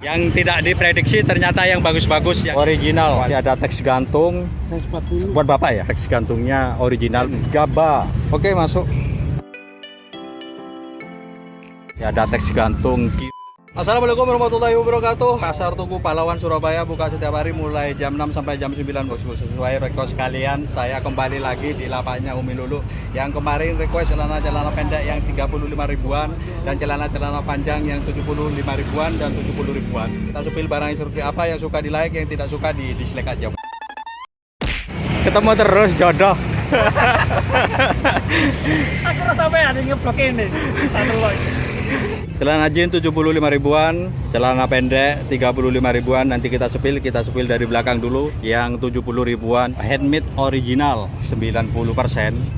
Yang tidak diprediksi ternyata yang bagus-bagus, yang original. Masih ada teks gantung. 140. Buat Bapak ya, teks gantungnya original. Gaba. Oke, masuk. Ya, ada teks gantung. Assalamualaikum warahmatullahi wabarakatuh. Pasar Tugu Pahlawan Surabaya buka setiap hari mulai jam 6 sampai jam 9 bosku. Sesuai request kalian, saya kembali lagi di lapaknya Umi Lulu. Yang kemarin request celana-celana pendek yang 35 ribuan dan celana-celana panjang yang 75 ribuan dan 70 ribuan. Kita supil barang yang seperti apa, yang suka di like, yang tidak suka di dislike aja. Ketemu terus jodoh. Aku rasa apa ya, ada ngeblok ini. Celana jeans 75 ribuan, celana pendek 35 ribuan. Nanti kita sepil dari belakang dulu. Yang 70 ribuan, handmade original 90%,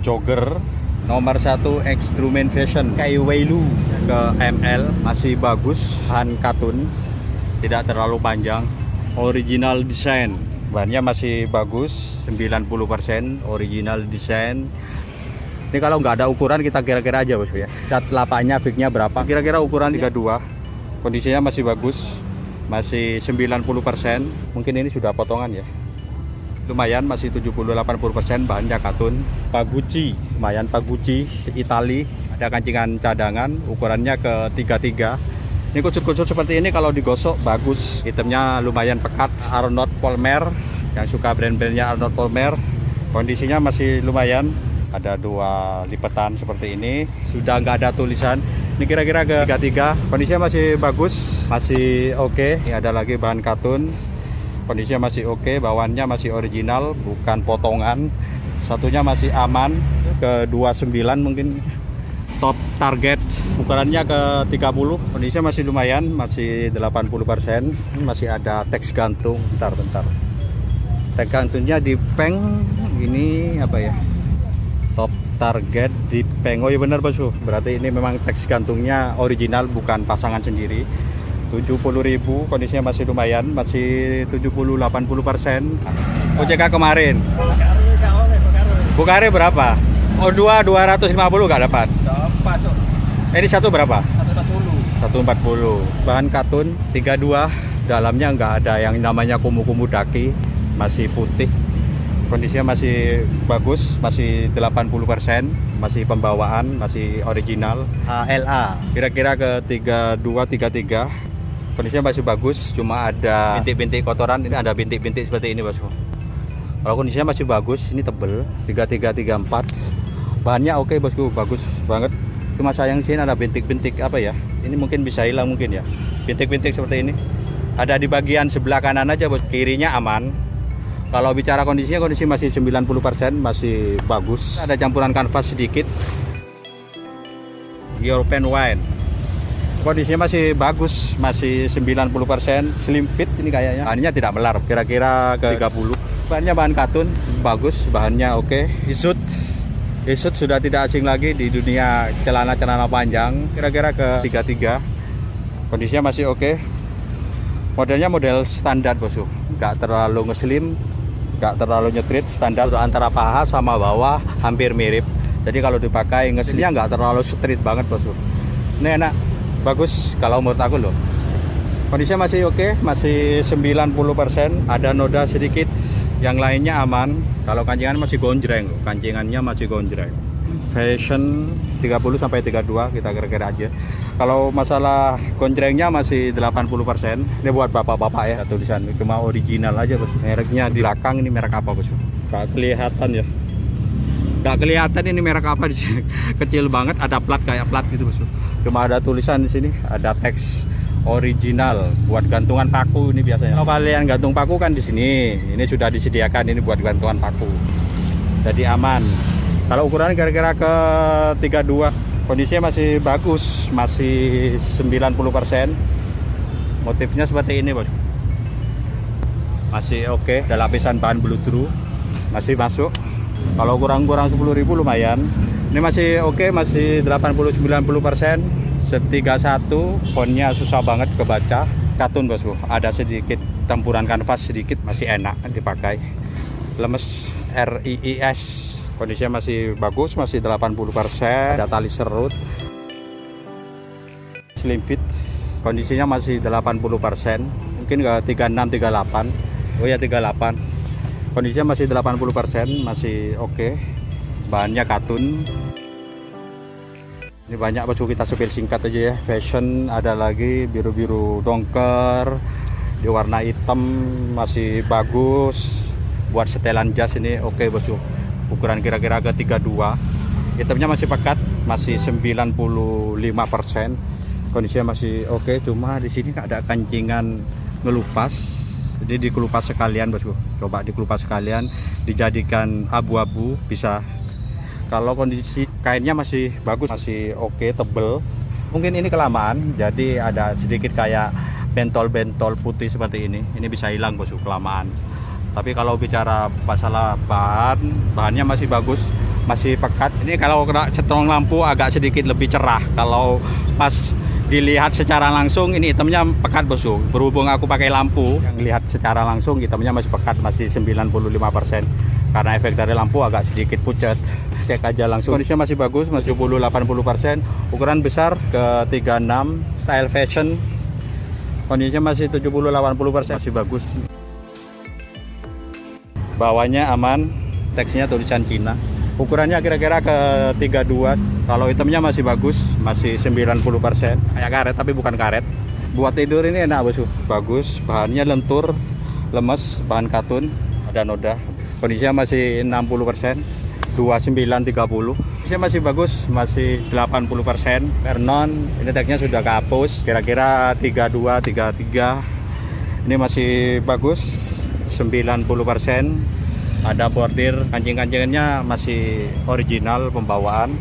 jogger nomor 1 Extrument Fashion kayu Wailu ke ML, masih bagus, bahan katun, tidak terlalu panjang, original design. Bahannya masih bagus, 90% original design. Ini kalau nggak ada ukuran kita kira-kira aja bosku ya. Cat lapaknya fixnya berapa? Kira-kira ukuran 32. Kondisinya masih bagus, masih 90%. Mungkin ini sudah potongan ya. Lumayan, masih 70-80%. Bahannya katun. Pagucci, lumayan Pagucci Itali. Ada kancingan cadangan, ukurannya ke 33. Ini kucut-kucut seperti ini kalau digosok bagus. Itemnya lumayan pekat. Arnold Palmer, yang suka brand-brandnya Arnold Palmer. Kondisinya masih lumayan. Ada 2 lipatan seperti ini, sudah nggak ada tulisan. Ini kira-kira ke 33. Kondisinya masih bagus, masih oke. Ini ada lagi bahan katun, kondisinya masih oke. Bawaannya masih original, bukan potongan. Satunya masih aman, ke 29 mungkin. Top target, ukurannya ke 30. Kondisinya masih lumayan, masih 80%. Ini masih ada teks gantung. Bentar. Teks gantungnya di peng. Ini apa ya? Top target di peng. Oh iya benar bosku, berarti ini memang teks gantungnya original, bukan pasangan sendiri. 70.000, kondisinya masih lumayan, masih 70-80%. OJK kemarin Bukari berapa? Oh 250 nggak dapat. Ini satu berapa? 140. Bahan katun 32, dalamnya nggak ada yang namanya kumu-kumu daki, masih putih. Kondisinya masih bagus, masih 80%, masih pembawaan, masih original. ALA kira-kira ke 32-33. Kondisinya masih bagus, cuma ada bintik-bintik kotoran. Ini ada bintik-bintik seperti ini bosku. Kalau kondisinya masih bagus, ini tebel 33-34. Bahannya oke bosku, bagus banget. Cuma sayang sini ada bintik-bintik apa ya? Ini mungkin bisa hilang mungkin ya. Bintik-bintik seperti ini. Ada di bagian sebelah kanan aja bos, kirinya aman. Kalau bicara kondisinya, kondisi masih 90%, masih bagus. Ada campuran kanvas sedikit. European wine. Kondisinya masih bagus, masih 90%. Slim fit ini kayaknya. Bahannya tidak melar, kira-kira ke 30. Bahannya bahan katun, bagus, bahannya oke. Isut sudah tidak asing lagi di dunia celana-celana panjang. Kira-kira ke 33. Kondisinya masih oke. Modelnya model standar bosku, nggak terlalu ngeslim, nggak terlalu nyetrit, standar. Antara paha sama bawah hampir mirip. Jadi kalau dipakai ngeslimnya nggak terlalu street banget bosku. Ini enak, bagus kalau menurut aku loh. Kondisinya masih oke, masih 90%. Ada noda sedikit, yang lainnya aman. Kalau kancingan masih gonjreng, kancingannya masih gonjreng. Fashion 30-32 kita kira-kira aja. Kalau masalah gonjrengnya masih 80%. Ini buat bapak-bapak ya, tulisan cuma original aja bos. Mereknya di belakang, ini merek apa bos? Gak kelihatan ya. Gak kelihatan ini merek apa di sini. Kecil banget, ada plat kayak plat gitu bos. Cuma ada tulisan di sini, ada teks original buat gantungan paku ini biasanya. Kalau kalian gantung paku kan di sini. Ini sudah disediakan ini buat gantungan paku. Jadi aman. Kalau ukuran kira-kira ke 32. Kondisinya masih bagus, masih 90%. Motifnya seperti ini bos. Masih oke. Ada lapisan bahan bludru, masih masuk. Kalau kurang-kurang 10.000 lumayan. Ini masih oke, masih 80-90%. 31, fontnya susah banget kebaca. Katun bosku, ada sedikit campuran kanvas sedikit, masih enak dipakai. Lemes RIIS. Kondisinya masih bagus, masih 80%. Ada tali serut. Slim fit. kondisinya masih 80%, mungkin ke 36 38. Oh ya 38. Kondisinya masih 80%, masih oke. Bahannya katun. Ini banyak baju kita supir singkat aja ya. Fashion ada lagi biru-biru dongker, di warna hitam masih bagus. Buat setelan jas ini oke bosku. Ukuran kira-kira ke 32. Hitamnya masih pekat, masih 95%. Kondisinya masih oke, cuma di sini ada kancingan ngelupas. Jadi dikelupas sekalian bosku. Coba dikelupas sekalian, dijadikan abu-abu bisa. Kalau kondisi kainnya masih bagus, masih oke, tebel. Mungkin ini kelamaan, jadi ada sedikit kayak bentol-bentol putih seperti ini. Ini bisa hilang bosku kelamaan. Tapi kalau bicara masalah bahannya masih bagus, masih pekat. Ini kalau kena cetrong lampu agak sedikit lebih cerah. Kalau pas dilihat secara langsung ini hitamnya pekat bosku. Berhubung aku pakai lampu, yang lihat secara langsung hitamnya masih pekat, masih 95%. Karena efek dari lampu agak sedikit pucat. Cek aja langsung. Kondisinya masih bagus, masih 70-80%. Ukuran besar ke 36, style fashion. Kondisinya masih 70-80%, masih bagus. Bawahnya aman, teksnya tulisan Cina. Ukurannya kira-kira ke 32. Kalau hitamnya masih bagus, masih 90%. Kayak karet tapi bukan karet. Buat tidur ini enak bosku. Bagus, bahannya lentur, lemes, bahan katun, ada noda. Kondisinya masih 60%, 2930. Kondisinya masih bagus, masih 80%. Vernon, ini tagnya sudah kehapus, kira-kira 32, 33. Ini masih bagus, 90%. Ada bordir, kancing-kancingannya masih original pembawaan.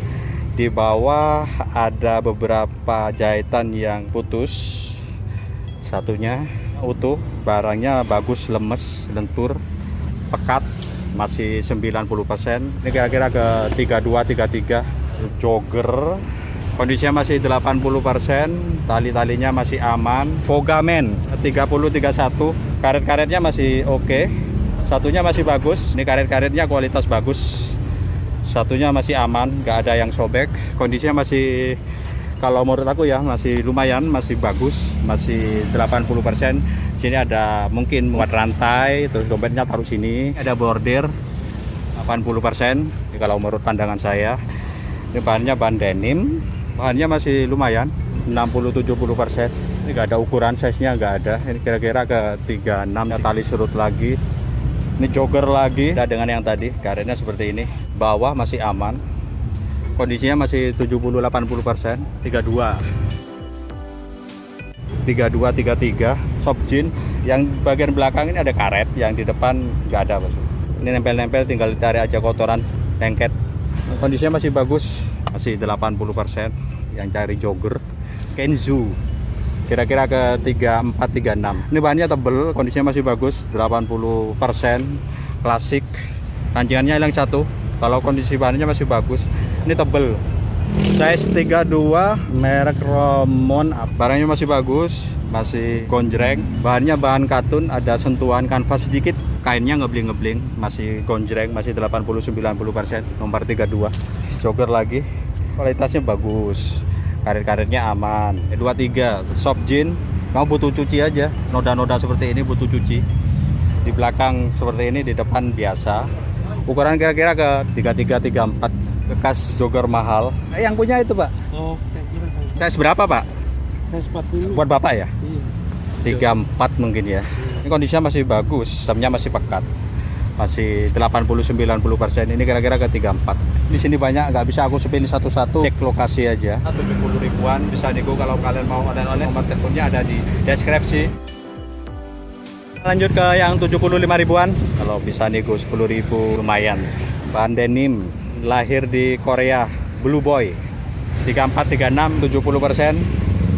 Di bawah ada beberapa jahitan yang putus, satunya utuh. Barangnya bagus, lemes, lentur, pekat, masih 90%. Ini kira-kira ke 32, 33. Jogger, kondisinya masih 80%, tali-talinya masih aman. Fogamen 30, 31. Karet-karetnya masih oke. Satunya masih bagus, ini karet-karetnya kualitas bagus. Satunya masih aman, nggak ada yang sobek. Kondisinya masih, kalau menurut aku ya, masih lumayan, masih bagus, masih 80%. Sini ada mungkin muat rantai, terus dompetnya taruh sini. Ada bordir 80%. Ini kalau menurut pandangan saya. Ini bahannya bahan denim, bahannya masih lumayan, 60-70%. Ini nggak ada ukuran, size-nya nggak ada. Ini kira-kira ke 36. Ada tali surut lagi. Ini jogger lagi, ada dengan yang tadi, karetnya seperti ini. Bawah masih aman. Kondisinya masih 70-80%. 32. 32, 33. Soft jean. Yang bagian belakang ini ada karet, yang di depan nggak ada bos. Ini nempel-nempel, tinggal ditarik aja kotoran, lengket. Kondisinya masih bagus, masih 80%. Yang cari jogger. Kenzo. Kira-kira ke 34, 36. Ini bahannya tebel, kondisinya masih bagus, 80%. Klasik. Kancingannya hilang satu. Kalau kondisi bahannya masih bagus. Ini tebel. Size 32, merek Romon. Barangnya masih bagus, masih gonjreng. Bahannya bahan katun, ada sentuhan kanvas sedikit. Kainnya ngebling-ngebling, masih gonjreng, masih 80-90%. Nomor 32. Jogger lagi. Kualitasnya bagus. Karet-karetnya aman. 23 soft jean, kamu butuh cuci aja. Noda-noda seperti ini butuh cuci. Di belakang seperti ini, di depan biasa. Ukuran kira-kira ke 33, 34. Bekas jogger mahal. Yang punya itu pak? Oh, kira-kira Size berapa pak? saya 40. Buat bapak ya? Iya. 34 mungkin ya. Ini kondisinya masih bagus, samnya masih pekat. Masih 80-90%. Ini kira-kira ke 34. Di sini banyak, nggak bisa aku sepilih satu-satu. Cek lokasi aja. 70 ribuan bisa nego kalau kalian mau oleh-oleh. Nomor teleponnya ada di deskripsi. Lanjut ke yang 75 ribuan. Kalau bisa nego 10 ribu lumayan. Bahan denim, lahir di Korea. Blue Boy 34, 36, 70%.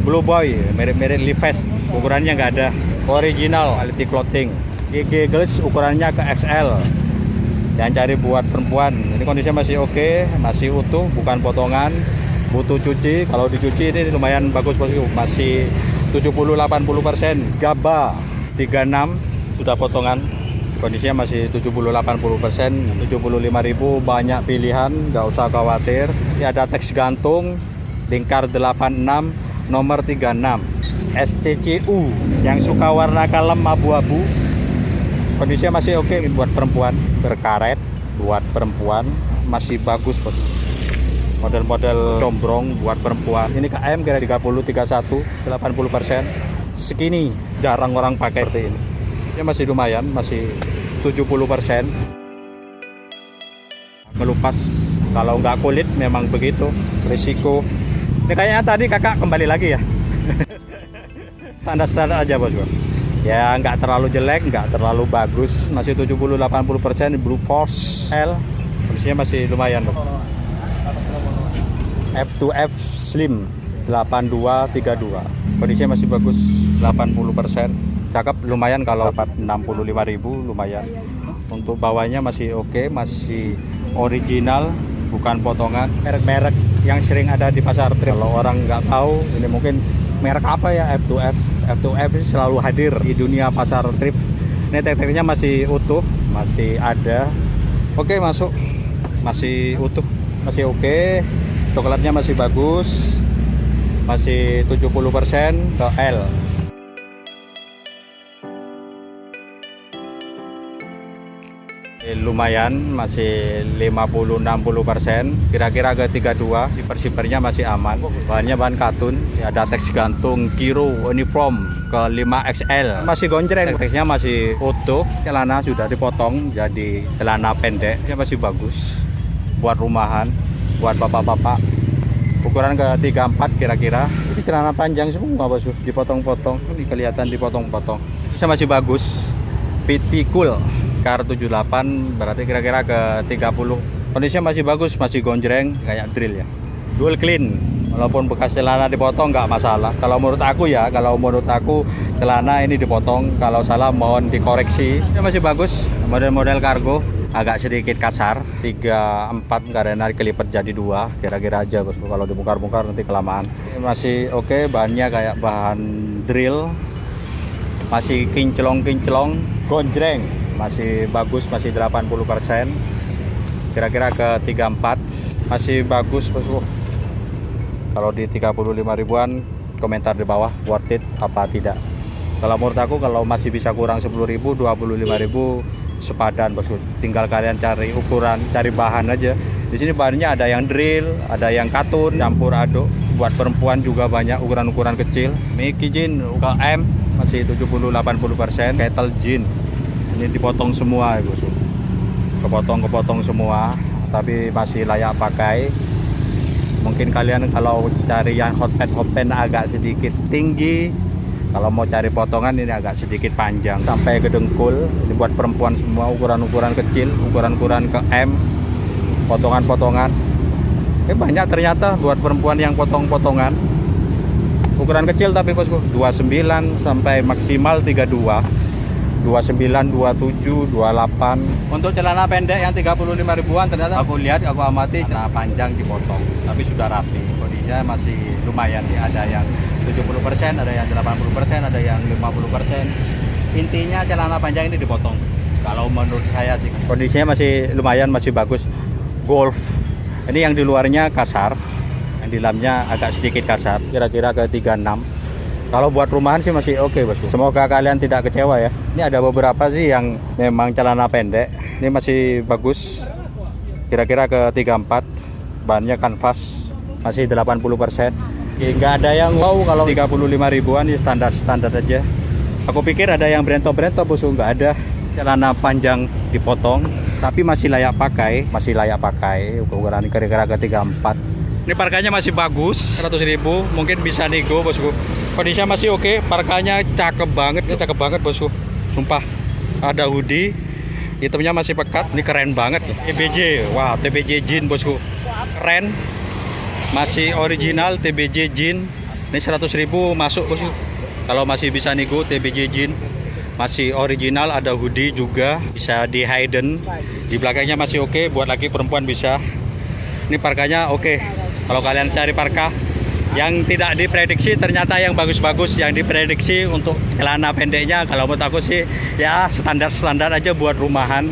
Blue Boy, merek-merek Levi's. Ukurannya nggak ada. Original quality clothing. GG Girls, ukurannya ke XL. Yang cari buat perempuan. Ini kondisinya masih oke, masih utuh, bukan potongan. Butuh cuci. Kalau dicuci ini lumayan bagus bosku. Masih 70-80%. Gaba 36 sudah potongan. Kondisinya masih 70-80%. 75.000, banyak pilihan, nggak usah khawatir. Ini ada teks gantung, lingkar 86, nomor 36. SCCU yang suka warna kalem abu-abu. Kondisinya masih oke buat perempuan, berkaret buat perempuan masih bagus bos. Model-model combrong buat perempuan. Ini KM kira 30 31 80%. Skinny jarang orang pakai seperti ini. Ini masih lumayan, masih 70%. Melupas kalau nggak kulit memang begitu risiko. Ini kayaknya tadi kakak kembali lagi ya. Standar-standar aja bos. Ya nggak terlalu jelek, nggak terlalu bagus, masih 70-80%. Blue Force L kondisinya masih lumayan bos. F2F Slim 8232 kondisinya masih bagus, 80%. Cakep, lumayan kalau 65.000 lumayan. Untuk bawahnya masih oke, masih original, bukan potongan. Merek-merek yang sering ada di pasar trip. Kalau orang nggak tahu ini mungkin merek apa ya, F2F. F2F selalu hadir di dunia pasar trip. Ini tek-teknya masih utuh, masih ada. Oke, masuk, masih utuh, masih oke. Coklatnya masih bagus, masih 70% ke L. Lumayan, masih 50-60%, kira-kira ke 32. Di persipernya masih aman, bahannya bahan katun, ada teks gantung Kiro uniform ke 5XL, masih gonjreng, teksnya masih utuh. Celana sudah dipotong jadi celana pendek, ya masih bagus buat rumahan, buat bapak-bapak. Ukuran ke 34 kira-kira. Ini celana panjang semua bos, dipotong-potong, ini kelihatan dipotong-potong. Bisa masih bagus. PT Cool KR78 berarti kira-kira ke 30. Kondisinya masih bagus, masih gonjreng kayak drill ya. Dual clean, walaupun bekas celana dipotong nggak masalah. Kalau menurut aku ya, kalau menurut aku celana ini dipotong, kalau salah mohon dikoreksi. Ini masih bagus, model-model kargo. Agak sedikit kasar, 34 karena kelipet jadi 2, kira-kira aja bos. Kalau dibongkar-bongkar nanti kelamaan. Ini masih oke, bahannya kayak bahan drill, masih kinclong-kinclong, gonjreng, masih bagus, masih 80%, kira-kira ke 34, masih bagus bos. Kalau di 35 ribuan, komentar di bawah worth it apa tidak. Kalau menurut aku kalau masih bisa kurang 10.000, 25.000 sepadan bos. Tinggal kalian cari ukuran, cari bahan aja. Di sini bahannya ada yang drill, ada yang katun, campur aduk. Buat perempuan juga banyak ukuran-ukuran kecil. Mickey Jean UKM masih 70-80%. Kettle Jean ini dipotong semua bos. Kepotong semua, tapi masih layak pakai. Mungkin kalian kalau cari yang hot pen agak sedikit tinggi, kalau mau cari potongan ini agak sedikit panjang sampai ke dengkul. Ini buat perempuan semua, ukuran-ukuran kecil, ukuran-ukuran ke M, potongan-potongan. Banyak ternyata buat perempuan yang potong-potongan. Ukuran kecil tapi bosku 29 sampai maksimal 32. 29, 27, 28. Untuk celana pendek yang 35 ribuan ternyata aku lihat, aku amati celana panjang dipotong, tapi sudah rapi. Kondisinya masih lumayan ya. Ada yang 70%, ada yang 80%, ada yang 50%. Intinya celana panjang ini dipotong. Kalau menurut saya sih kondisinya masih lumayan, masih bagus. Golf. Ini yang di luarnya kasar, yang di dalamnya agak sedikit kasar, kira-kira ke 36. Kalau buat rumahan sih masih oke bosku. Semoga kalian tidak kecewa ya. Ini ada beberapa sih yang memang celana pendek. Ini masih bagus, kira-kira ke 34. Bahannya kanvas, masih 80%. Nggak ada yang wow. Kalau 35 ribuan ya standar-standar aja. Aku pikir ada yang brento-brento bosku, nggak ada. Celana panjang dipotong, tapi masih layak pakai, ukuran kira-kira ke 34. Ini parkanya masih bagus, 100.000, mungkin bisa nego bosku. Kondisinya masih oke, parkanya cakep banget bosku. Sumpah, ada hoodie, hitamnya masih pekat, ini keren banget. TBJ, wah TBJ Jean bosku, keren, masih original TBJ Jean. Ini 100.000 masuk bosku. Kalau masih bisa nego TBJ Jean. Masih original, ada hoodie juga, bisa di hidden. Di belakangnya masih oke, buat laki perempuan bisa. Ini parkanya oke. Kalau kalian cari parka yang tidak diprediksi, ternyata yang bagus-bagus, yang diprediksi untuk celana pendeknya, kalau menurut aku sih ya standar-standar aja buat rumahan.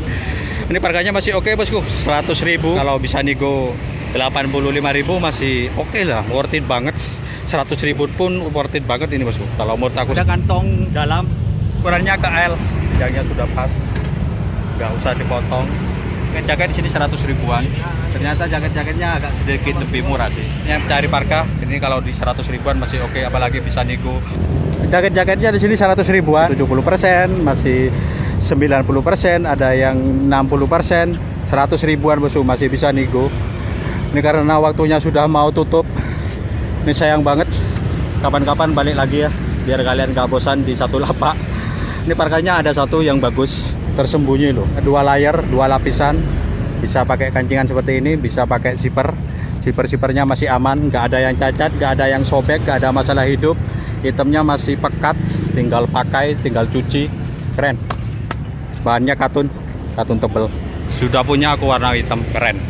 Ini parkanya masih oke bosku, 100.000. Kalau bisa nego 85.000 masih oke lah, worth it banget. 100.000 pun worth it banget ini bosku. Kalau menurut aku ada kantong dalam ukurannya KL, panjangnya sudah pas, nggak usah dipotong. Jaket di sini 100 ribuan. Ternyata jaket-jaketnya agak sedikit lebih murah sih. Yang cari parka ini kalau di 100 ribuan masih oke, apalagi bisa nego. Jaket-jaketnya di sini 100 ribuan, 70%, masih 90%, ada yang 60%, 100 ribuan bosku, masih bisa nego. Ini karena waktunya sudah mau tutup. Ini sayang banget. Kapan-kapan balik lagi ya, biar kalian gak bosan di satu lapak. Ini parkanya ada satu yang bagus, tersembunyi loh. 2 layer, 2 lapisan. Bisa pakai kancingan seperti ini, bisa pakai zipper. Zipper-zippernya masih aman, gak ada yang cacat, gak ada yang sobek, gak ada masalah hidup. Itemnya masih pekat, tinggal pakai, tinggal cuci. Keren. Bahannya katun tebel. Sudah punya aku warna hitam, keren.